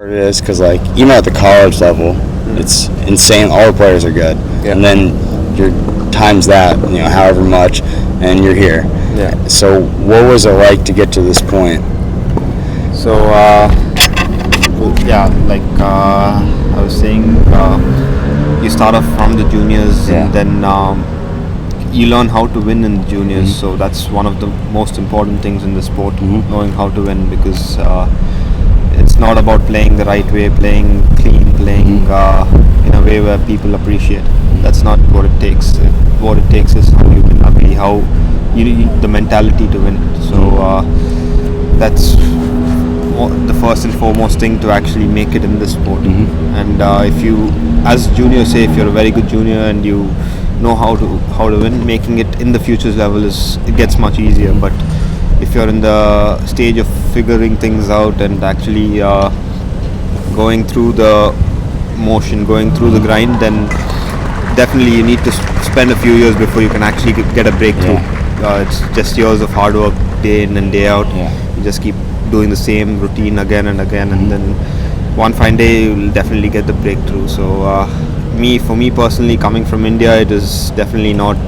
It is because like even at the college level, it's insane. All the players are good, and then you're times that however much, and you're here. Yeah. So what was it like to get to this point? So like I was saying, you start off from the juniors, and then you learn how to win in the juniors. So that's one of the most important things in the sport, knowing how to win, because it's not about playing the right way, playing clean, playing in a way where people appreciate. That's not what it takes. What it takes is how you win ugly, how you the mentality to win. So that's the first and foremost thing to actually make it in this sport. And if you, as junior, say if you're a very good junior and you know how to win, making it in the futures level it gets much easier. But if you're in the stage of figuring things out and actually going through the motion, going through the grind, then definitely you need to spend a few years before you can actually get a breakthrough. It's just years of hard work, day in and day out. You just keep doing the same routine again and again, and then one fine day you'll definitely get the breakthrough. So for me personally, coming from India, it is definitely not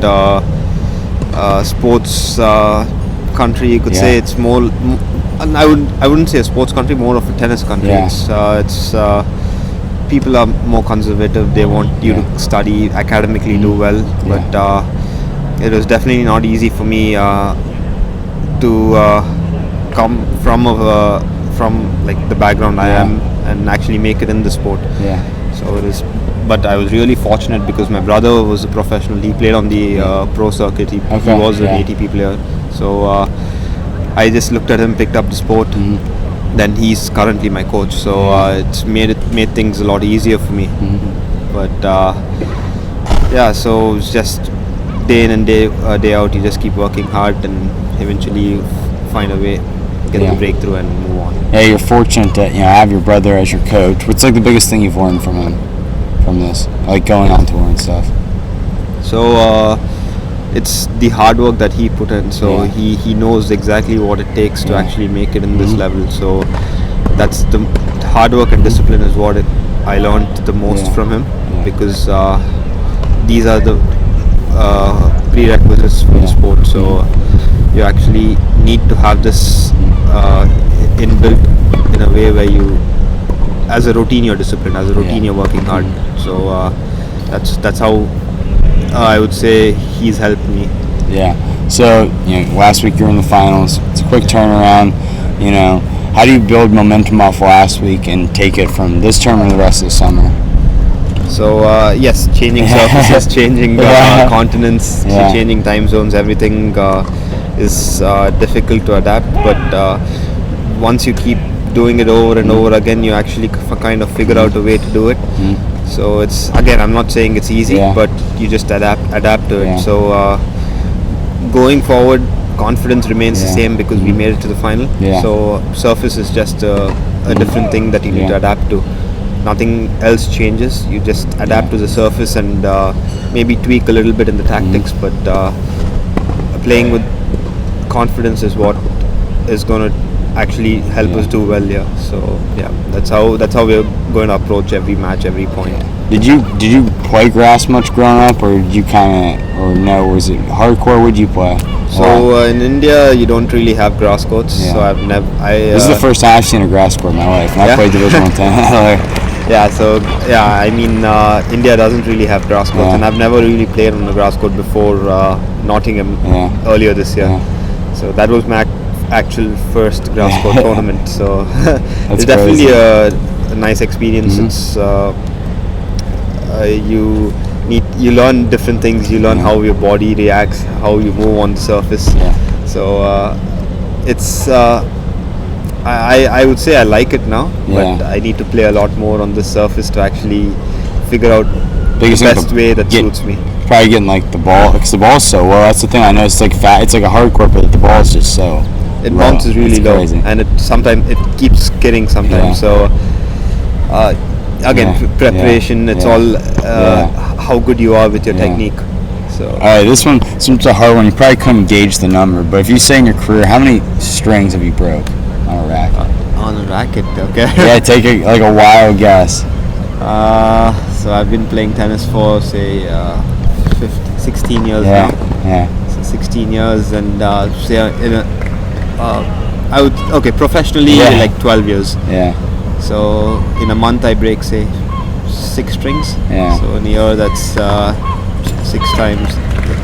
sports country, you could say. It's more, I wouldn't say a sports country, more of a tennis country. It's people are more conservative. They want you to study, academically do well, but it was definitely not easy for me to come from like the background I am and actually make it in the sport. So it is, but I was really fortunate because my brother was a professional. He played on the pro circuit. He was an ATP player. So I just looked at him, picked up the sport. Then he's currently my coach. So it's made things a lot easier for me. But so it's just day in and day out. You just keep working hard, and eventually you find a way, get the breakthrough, and move on. Yeah, you're fortunate that have your brother as your coach. What's like the biggest thing you've learned from him, from this, like going on tour and stuff? So it's the hard work that he put in. So he knows exactly what it takes to actually make it in this level. So that's the hard work and discipline is what I learned the most from him, because these are the prerequisites for the sport. So you actually need to have this inbuilt in a way where you, as a routine, you're disciplined, as a routine you're working hard. So that's how I would say he's helped me. So last week you were in the finals. It's a quick turnaround. How do you build momentum off last week and take it from this tournament to the rest of the summer? So yes, changing surfaces, changing continents, changing time zones, everything is difficult to adapt. But once you keep doing it over and over again, you actually kind of figure out a way to do it. So it's, again, I'm not saying it's easy, but you just adapt to it. So going forward, confidence remains the same because we made it to the final. So surface is just a different thing that you need to adapt to. Nothing else changes. You just adapt to the surface and maybe tweak a little bit in the tactics, but playing with confidence is what is going to actually help us do well here. So that's how we're going to approach every match, every point. Did you play grass much growing up, or did you was it hardcore? Would you play? So in India, you don't really have grass courts. So I've never. This is the first time I've seen a grass court in my life. And I played Division 1 tennis. I mean, India doesn't really have grass courts, and I've never really played on a grass court before Nottingham earlier this year. So that was my actual first grass court tournament. So it's definitely a nice experience. It's you learn different things. You learn how your body reacts, how you move on the surface. So it's I would say I like it now, but I need to play a lot more on the surface to actually figure out the best way that suits me. Probably getting like the ball, because the ball's so low. That's the thing. I know it's like it's like a hard court, but the ball's just so it bounces really low, and it keeps skidding sometimes. So again, preparation. It's all how good you are with your technique. So alright, this one's a hard one. You probably couldn't gauge the number, but if you say in your career, how many strings have you broke on a racket? On a racket, okay. Yeah, take a wild guess. So I've been playing tennis for say 16 years Yeah, now. yeah, So 16 years, and say in a I would professionally Yeah. like 12 years. yeah, So in a month I break say 6 strings. Yeah. So in a year that's 6 times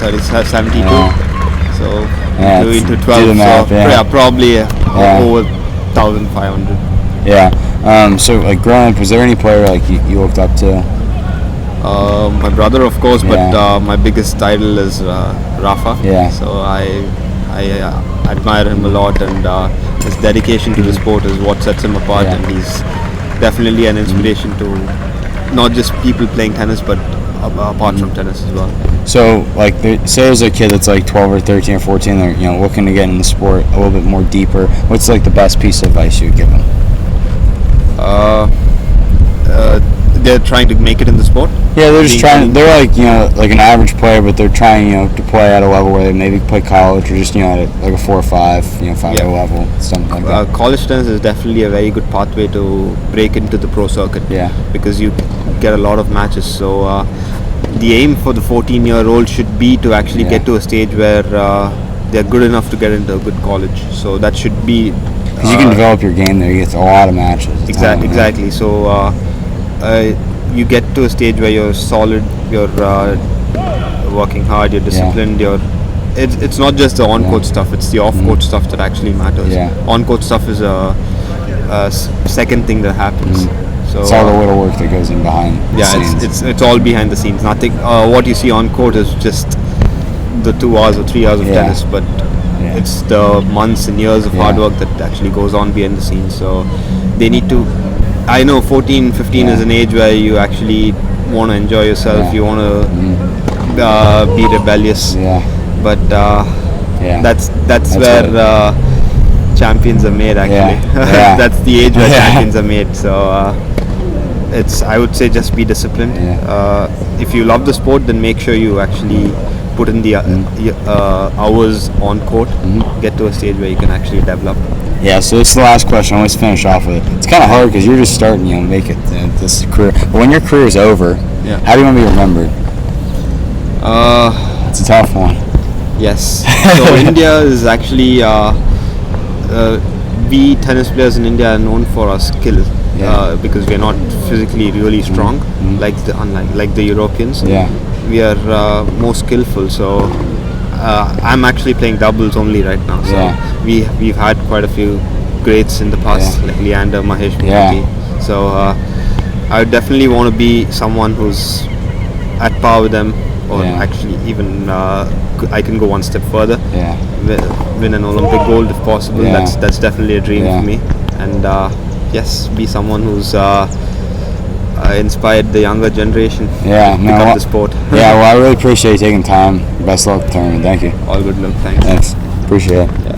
30 72. Yeah. So Yeah, do it's- into do 12. the math, so yeah. probably Yeah. over 1,500. yeah. So like growing up, was there any player like you looked up to? My brother, of course, but Yeah. my biggest idol is Rafa. Yeah. So I admire him a lot, and his dedication to the sport is what sets him apart, Yeah. and he's definitely an inspiration to not just people playing tennis, but apart from tennis as well. So like, say there's a kid that's like 12 or 13 or 14, they're looking to get in the sport a little bit more deeper. What's like the best piece of advice you would give them? They're trying to make it in the sport. Yeah, they're just Being- trying. They're like like an average player, but they're trying to play at a level where they maybe play college or just at like a 4 or 5 5 Yeah. level, something like that. College tennis is definitely a very good pathway to break into the pro circuit. Yeah. Because you get a lot of matches. So the aim for the 14-year-old should be to actually Yeah. get to a stage where they're good enough to get into a good college. So that should be. Because you can develop your game there. You get a lot of matches. a ton, Exactly. yeah. Exactly. So you get to a stage where you're solid. You're working hard. You're disciplined. It's not just the on-court Yeah. stuff. It's the off-court stuff that actually matters. Yeah. On-court stuff is a second thing that happens. So It's all the little work that goes in behind the yeah, scenes. it's all behind the scenes. Nothing. What you see on court is just the 2 hours or 3 hours of Yeah. tennis, but Yeah. it's the months and years of hard Yeah. work that actually goes on behind the scenes. So they need to. I know 14, 15 Yeah. is an age where you actually want to enjoy yourself. Yeah. You want to be rebellious. Yeah. But Yeah. that's That's where what- champions are made. Actually, Yeah. that's the age where Yeah. champions are made. So it's, I would say, just be disciplined. Yeah. If you love the sport, then make sure you actually put in the hours on court. Get to a stage where you can actually develop. Yeah, so this is the last question. I always finish off with it. It's kind of hard because you're just starting, make it this career. But when your career is over, Yeah. how do you want to be remembered? It's a tough one. Yes. So India is actually we tennis players in India are known for our skill. Yeah. Because we are not physically really strong, like the Europeans. Yeah. We are more skillful. So I'm actually playing doubles only right now. So Yeah. we've had quite a few greats in the past, Yeah. like Leander, Mahesh, Yeah. Bhuti. So I would definitely want to be someone who's at par with them, or Yeah. actually even I can go one step further. Yeah. Win an Olympic gold if possible. Yeah. That's definitely a dream Yeah. for me. And yes, be someone who's inspired the younger generation Yeah, to no, pick well- up the sport. Yeah, well, I really appreciate you taking time. Best of luck with the tournament. Thank you. All good luck. Thanks. Thanks. Appreciate it. Yeah.